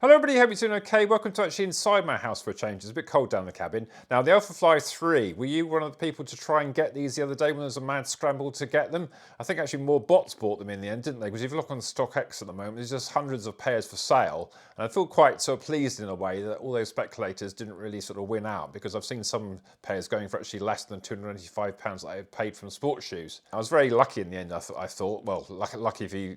Hello everybody, hope you're doing okay. Welcome to actually inside my house for a change. It's a bit cold down the cabin. Now the Alphafly 3, were you one of the people to try and get these the other day when there was a mad scramble to get them? I think actually more bots bought them in the end, didn't they? Because if you look on StockX at the moment, there's just hundreds of pairs for sale. And I feel quite sort of pleased in a way that all those speculators didn't really sort of win out, because I've seen some pairs going for actually less than £285 that I had paid from sports shoes. I was very lucky in the end, I thought. Well, lucky if you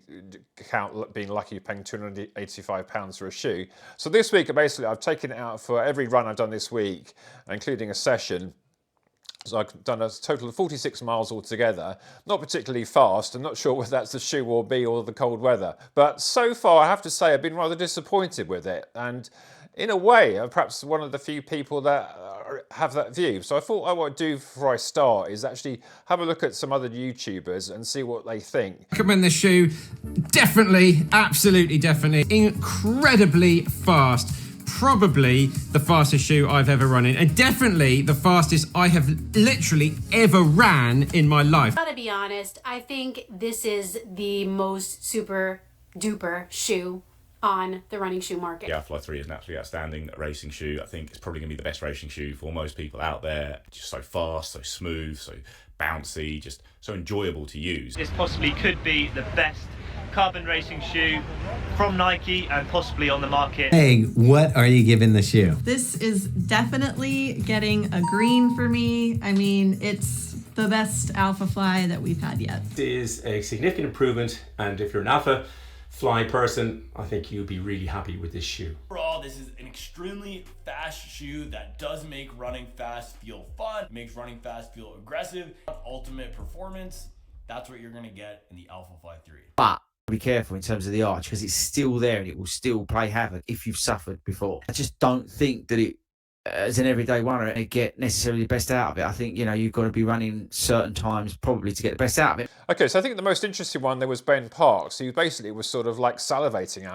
count being lucky paying £285 for a shoe. So this week, basically, I've taken it out for every run I've done this week, including a session. So I've done a total of 46 miles altogether. Not particularly fast. I'm not sure whether that's the shoe or me or the cold weather. But so far, I have to say, I've been rather disappointed with it. And in a way, I'm perhaps one of the few people that have that view. So I thought what I would do before I start is actually have a look at some other YouTubers and see what they think. Recommend this shoe. Definitely, absolutely definitely. Incredibly fast. Probably the fastest shoe I've ever run in, and definitely the fastest I have literally ever ran in my life. Gotta be honest, I think this is the most super duper shoe on the running shoe market. The Alphafly 3 is an absolutely outstanding racing shoe. I think it's probably going to be the best racing shoe for most people out there. Just so fast, so smooth, so bouncy, just so enjoyable to use. This possibly could be the best carbon racing shoe from Nike and possibly on the market. Hey, what are you giving the shoe? This is definitely getting a green for me. I mean, it's the best Alphafly that we've had yet. It is a significant improvement, and if you're an Alphafly person, I think you'll be really happy with this shoe. Overall, this is an extremely fast shoe that does make running fast feel fun, makes running fast feel aggressive. Ultimate performance, that's what you're gonna get in the Alphafly 3. But be careful in terms of the arch, because it's still there and it will still play havoc if you've suffered before. I just don't think that it, as an everyday runner, and get necessarily the best out of it. I think, you know, you've got to be running certain times probably to get the best out of it. Okay, so I think the most interesting one there was BenParkes, who basically was sort of like salivating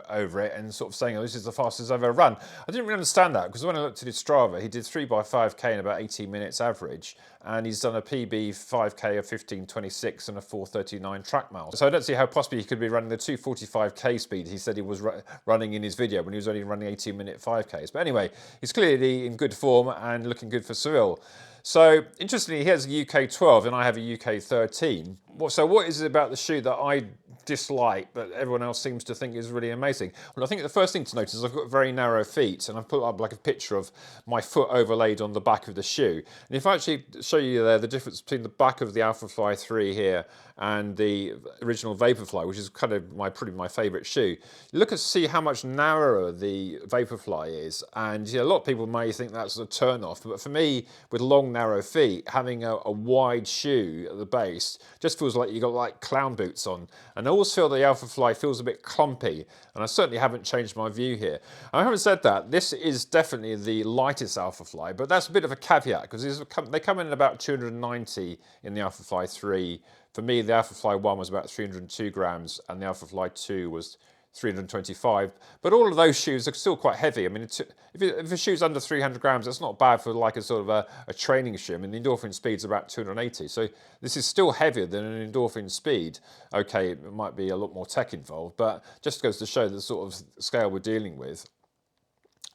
over it and sort of saying, oh, this is the fastest I've ever run. I didn't really understand that, because when I looked at his Strava, he did 3x5k in about 18 minutes average, and he's done a PB 5k of 15:26 and a 4:39 track miles. So I don't see how possibly he could be running the 2:45k speed he said he was running in his video when he was only running 18-minute 5ks. But anyway, he's clearly in good form and looking good for Seville. So interestingly, he has a UK 12 and I have a UK 13. So what is it about the shoe that I dislike but everyone else seems to think is really amazing? Well, I think the first thing to notice is I've got very narrow feet, and I've put up like a picture of my foot overlaid on the back of the shoe. And if I actually show you there the difference between the back of the Alphafly 3 here and the original Vaporfly, which is kind of probably my favourite shoe, you look and see how much narrower the Vaporfly is, and a lot of people may think that's a turn off, but for me, with long narrow feet, having a wide shoe at the base just feels like you've got like clown boots on. And I always feel the Alphafly feels a bit clumpy, and I certainly haven't changed my view here. I haven't said that, this is definitely the lightest Alphafly, but that's a bit of a caveat, because they come in at about 290 in the Alphafly 3. For me, the Alphafly 1 was about 302 grams, and the Alphafly 2 was 325. But all of those shoes are still quite heavy. I mean, if a shoe's under 300 grams, that's not bad for like a sort of a training shoe. I mean, the endorphin speed's about 280. So this is still heavier than an endorphin speed. Okay, it might be a lot more tech involved, but just goes to show the sort of scale we're dealing with.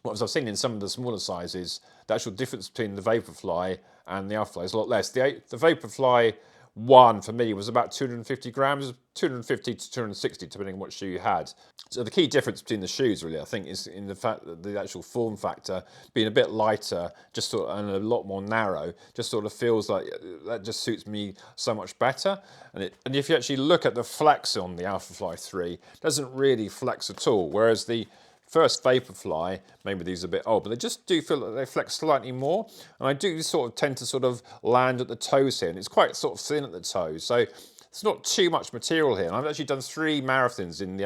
Well, as I've seen in some of the smaller sizes, the actual difference between the Vaporfly and the Alphafly is a lot less. The Vaporfly 1 for me was about 250 grams, 250 to 260 depending on what shoe you had. So the key difference between the shoes really, I think, is in the fact that the actual form factor being a bit lighter, just sort of, and a lot more narrow, just sort of feels like that just suits me so much better. And if you actually look at the flex on the Alphafly 3, it doesn't really flex at all, whereas the first Vaporfly, maybe these are a bit old, but they just do feel that they flex slightly more. And I do sort of tend to sort of land at the toes here, and it's quite sort of thin at the toes. So it's not too much material here. And I've actually done 3 marathons in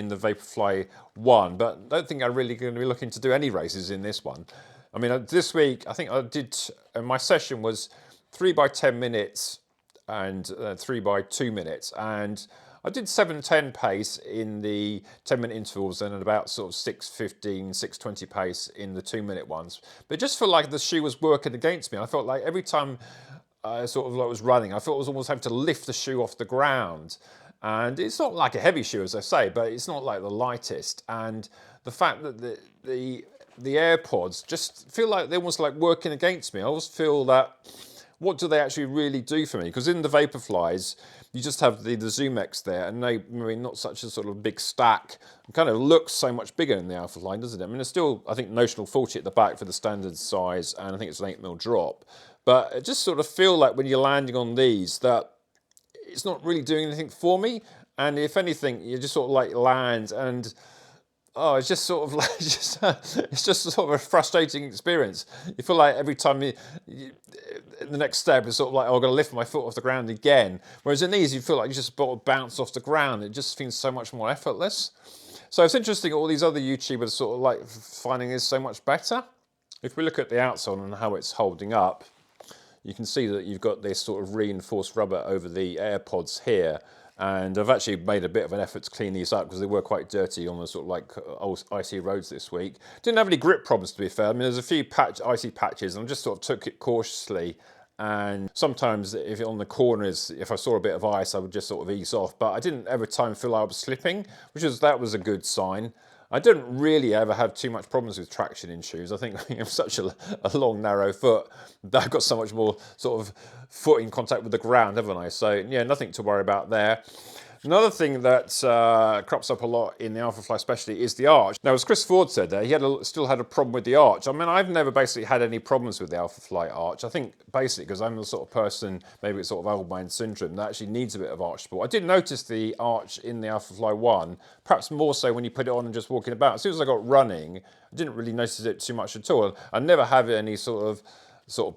the Vaporfly 1, but I don't think I'm really going to be looking to do any races in this one. I mean, this week, I think I did, my session was 3 by 10 minutes and 3 by 2 minutes. And I did 7:10 pace in the 10-minute intervals and at about sort of 6:15, 6:20 pace in the 2-minute ones. But it just felt like the shoe was working against me. I felt like every time I sort of was running, I felt I was almost having to lift the shoe off the ground. And it's not like a heavy shoe, as I say, but it's not like the lightest. And the fact that the AirPods just feel like they're almost like working against me. I always feel that, what do they actually really do for me? Because in the Vaporflies, you just have the ZoomX there, and they, I mean, not such a sort of big stack. It kind of looks so much bigger in the Alphafly, doesn't it? I mean, it's still, I think, notional 40 at the back for the standard size, and I think it's an 8mm drop. But it just sort of feel like when you're landing on these that it's not really doing anything for me. And if anything, you just sort of like land and, oh, it's just sort of like, it's just sort of a frustrating experience. You feel like every time the next step is sort of like, oh, I've got to lift my foot off the ground again. Whereas in these, you feel like you just sort of bounce off the ground. It just feels so much more effortless. So it's interesting, all these other YouTubers sort of like finding this so much better. If we look at the Outsole and how it's holding up, you can see that you've got this sort of reinforced rubber over the AirPods here. And I've actually made a bit of an effort to clean these up because they were quite dirty on the sort of like old icy roads this week. Didn't have any grip problems, to be fair. I mean, there's a few icy patches, and I just sort of took it cautiously. And sometimes if on the corners, if I saw a bit of ice, I would just sort of ease off. But I didn't ever time feel like I was slipping, that was a good sign. I didn't really ever have too much problems with traction in shoes. I think I'm such a long, narrow foot that I've got so much more sort of foot in contact with the ground, haven't I? So yeah, nothing to worry about there. Another thing that crops up a lot in the Alphafly especially is the arch. Now, as Chris Ford said there, he still had a problem with the arch. I mean, I've never basically had any problems with the Alphafly arch. I think basically because I'm the sort of person, maybe it's sort of old man syndrome, that actually needs a bit of arch support. I did notice the arch in the Alphafly 1, perhaps more so when you put it on and just walking about. As soon as I got running, I didn't really notice it too much at all. I never have any sort of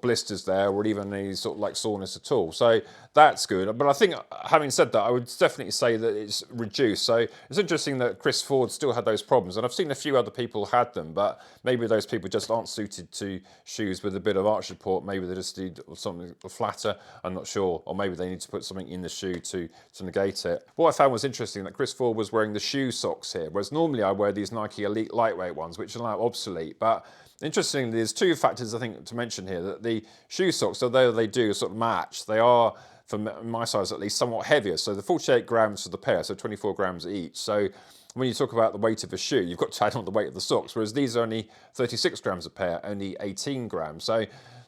blisters there or even any sort of like soreness at all. So that's good. But I think, having said that, I would definitely say that it's reduced. So it's interesting that Chris Ford still had those problems. And I've seen a few other people had them, but maybe those people just aren't suited to shoes with a bit of arch support. Maybe they just need something flatter. I'm not sure. Or maybe they need to put something in the shoe to negate it. What I found was interesting that Chris Ford was wearing the Shyu socks here, whereas normally I wear these Nike Elite lightweight ones, which are now obsolete. But interestingly, there's two factors I think to mention here. That the Shyu socks, although they do sort of match, they are, for my size at least, somewhat heavier. So the 48 grams for the pair, so 24 grams each. So when you talk about the weight of a shoe, you've got to add on the weight of the socks, whereas these are only 36 grams a pair, only 18 grams.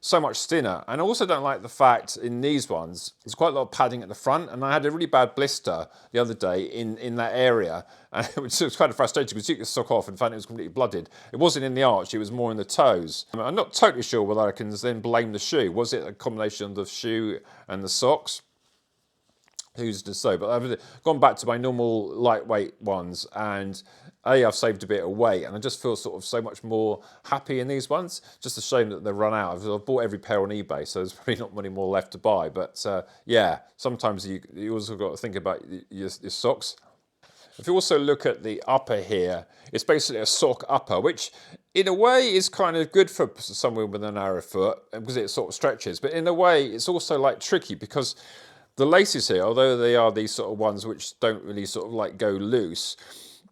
So much thinner. And I also don't like the fact in these ones, there's quite a lot of padding at the front, and I had a really bad blister the other day in that area, and it was kind of frustrating because you took the sock off and found it was completely blooded. It wasn't in the arch, it was more in the toes. I'm not totally sure whether I can then blame the shoe. Was it a combination of the shoe and the socks? Who's to say? But I've gone back to my normal lightweight ones, and I've saved a bit of weight, and I just feel sort of so much more happy in these ones. Just a shame that they've run out. I've bought every pair on eBay, so there's probably not many more left to buy. But yeah, sometimes you also got to think about your socks. If you also look at the upper here, it's basically a sock upper, which in a way is kind of good for someone with a narrow foot because it sort of stretches. But in a way, it's also like tricky because the laces here, although they are these sort of ones which don't really sort of like go loose,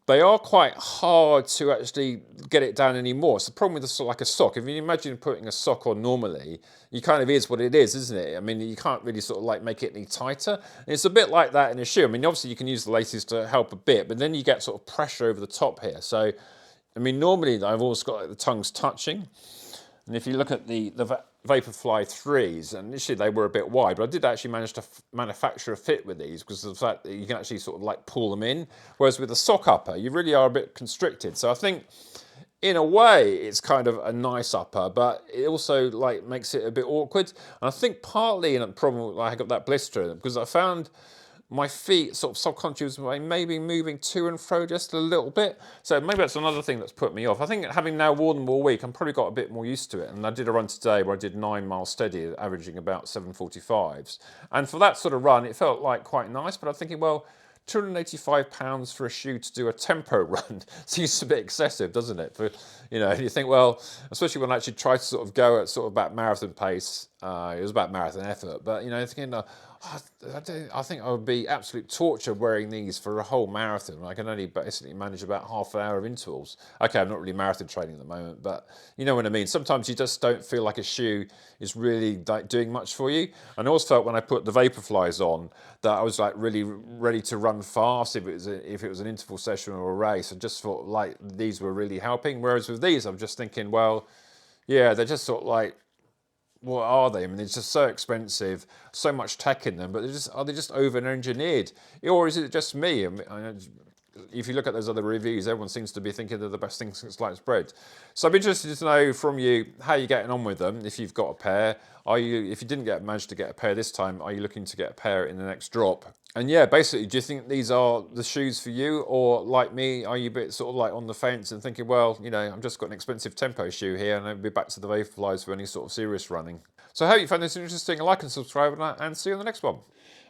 they are quite hard to actually get it down anymore. It's the problem with a, like a sock. If you imagine putting a sock on normally, you kind of is what it is, isn't it? I mean, you can't really sort of like make it any tighter. And it's a bit like that in a shoe. I mean, obviously you can use the laces to help a bit, but then you get sort of pressure over the top here. So, I mean, normally I've always got like the tongues touching. And if you look at the Vaporfly 3s, and initially they were a bit wide, but I did actually manage to manufacture a fit with these because of the fact that you can actually sort of like pull them in. Whereas with the sock upper, you really are a bit constricted. So I think in a way it's kind of a nice upper, but it also like makes it a bit awkward. And I think partly in a problem I got that blister because I found my feet sort of subconsciously maybe moving to and fro just a little bit. So maybe that's another thing that's put me off. I think having now worn them all week, I'm probably got a bit more used to it. And I did a run today where I did 9 miles steady, averaging about 7:45s. And for that sort of run, it felt like quite nice, but I'm thinking, well, £285 for a shoe to do a tempo run seems a bit excessive, doesn't it? For, you know, and you think, well, especially when I actually try to sort of go at sort of about marathon pace, It was about marathon effort, but you know, thinking, I think I would be absolute torture wearing these for a whole marathon. I can only basically manage about half an hour of intervals. Okay, I'm not really marathon training at the moment, but you know what I mean. Sometimes you just don't feel like a shoe is really like doing much for you. And I always felt when I put the Vaporflies on that I was like really ready to run fast if it was an interval session or a race. I just thought like these were really helping. Whereas with these, I'm just thinking, well, yeah, they're just sort of like, what are they? I mean, it's just so expensive, so much tech in them, but are they just over-engineered? Or is it just me? I mean, if you look at those other reviews, everyone seems to be thinking they're the best thing since sliced bread. So I'd be interested to know from you how you're getting on with them, if you've got a pair. If you didn't manage to get a pair this time, are you looking to get a pair in the next drop? And yeah, basically, do you think these are the shoes for you? Or like me, are you a bit sort of like on the fence and thinking, well, you know, I've just got an expensive tempo shoe here and I'll be back to the Vaporflies for any sort of serious running. So I hope you found this interesting. Like and subscribe and see you on the next one.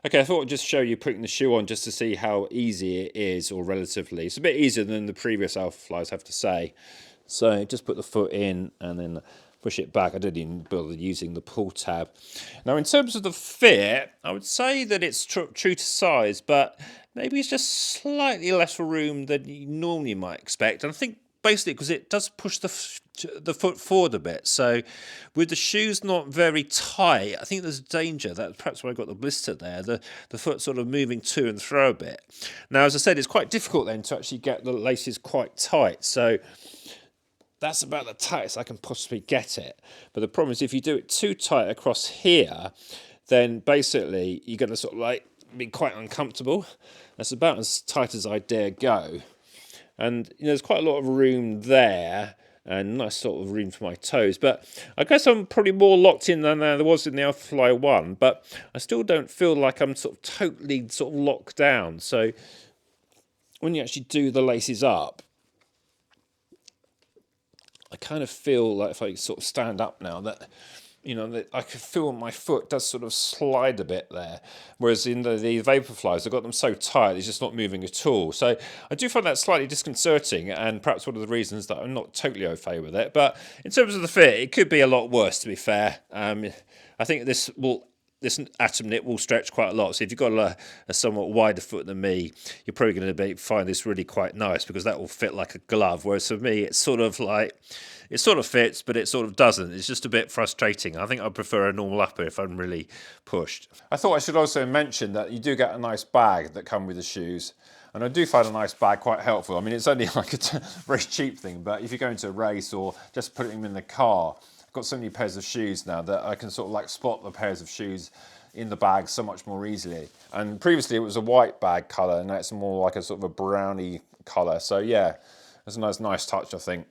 Okay, I thought I'd just show you putting the shoe on just to see how easy it is, or relatively. It's a bit easier than the previous Alphaflies, I have to say. So just put the foot in and then push it back. I didn't even bother using the pull tab. Now, in terms of the fit, I would say that it's true to size, but maybe it's just slightly less room than you normally might expect. And I think basically because it does push the foot forward a bit. So with the shoes not very tight, I think there's a danger. That's perhaps why I got the blister there. The foot sort of moving to and fro a bit. Now, as I said, it's quite difficult then to actually get the laces quite tight. So that's about the tightest I can possibly get it. But the problem is if you do it too tight across here, then basically you're going to sort of like be quite uncomfortable. That's about as tight as I dare go. And you know, there's quite a lot of room there and nice sort of room for my toes. But I guess I'm probably more locked in than there was in the Alphafly 1, but I still don't feel like I'm sort of totally sort of locked down. So when you actually do the laces up, I kind of feel like if I sort of stand up now that, you know, that I can feel my foot does sort of slide a bit there. Whereas in the Vaporflies, I've got them so tight, it's just not moving at all. So I do find that slightly disconcerting and perhaps one of the reasons that I'm not totally au fait with it. But in terms of the fit, it could be a lot worse, to be fair. I think this atom knit will stretch quite a lot. So if you've got a somewhat wider foot than me, you're probably going to find this really quite nice because that will fit like a glove. Whereas for me, it's sort of like, it sort of fits, but it sort of doesn't. It's just a bit frustrating. I think I prefer a normal upper if I'm really pushed. I thought I should also mention that you do get a nice bag that come with the shoes. And I do find a nice bag quite helpful. I mean, it's only like a very cheap thing, but if you're going to a race or just putting them in the car, I've got so many pairs of shoes now that I can sort of like spot the pairs of shoes in the bag so much more easily. And previously it was a white bag colour, and now it's more like a sort of a browny colour. So yeah, it's a nice touch, I think.